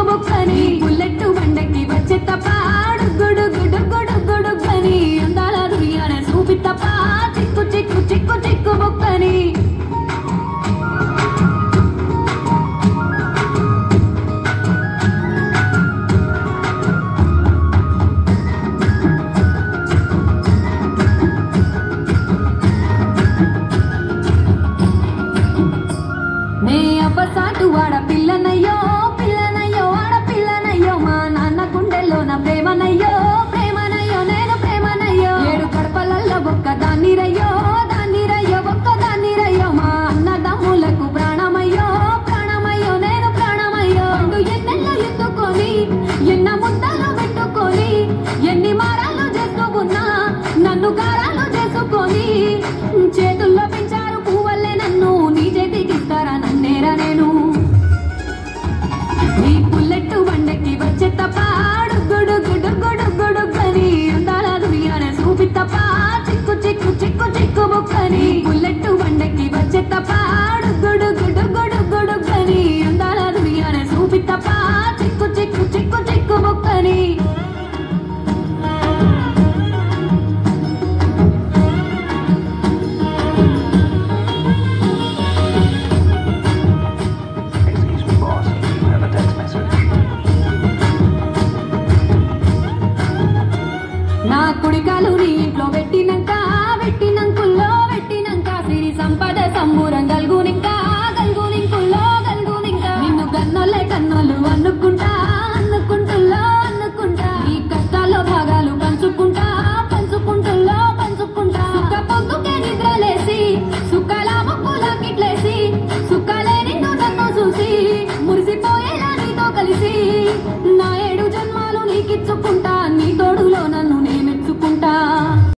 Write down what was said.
బొక్కని bullet బండకి వచ్చే తప్ప గుడు గుడు గుడు గుడు గని అందాల దునియానే చూపి తప్ప చిక్కు చిక్కు చిక్కు చిక్కు బొక్కని సాటు వాడ పిల్లనయ్యో పిల్లనయ్యో ఆడ పిల్లనయ్యో మా నాన్న గుండెల్లో నా ప్రేమనయ్యో ప్రేమనయ్యో నేను ప్రేమనయ్యో ఏడు కడపలల్లో ఒక్క దాన్నిరయ్యో దాన్నిరయ్యో ఒక్క దాన్నిరయ్యో మా అన్నదమ్ములకు ప్రాణమయ్యో ప్రాణమయ్యో నేను ప్రాణమయ్యో ఎన్నెల్లో ఎత్తుకొని ఎన్న ముద్దలు పెట్టుకొని ఎన్ని మారాలు చేస్తూ ఉన్నా నన్ను గారాలు చేసుకొని చేతుల్లో పెంచారు పువ్వల్లే నన్ను నీ చేతికి ఇస్తారా నన్నేరా నేను నీ బుల్లెట్ బండకి వచ్చే తప్ప గుడు గుడు గుడు గుడు గని అందాల దునియానే చూపి తప్ప చిక్కు చిక్కు చిక్కు చిక్కు బొక్కని బుల్లెట్ బండకి వచ్చే తప్ప గుడు గుడు గుడు గుడు గని అందాల దునియానే చూపి తప్ప చిక్కు చిక్కు చిక్కు చిక్కు బొక్కని నా కుడికాలు నీ ఇంట్లో పెట్టినాక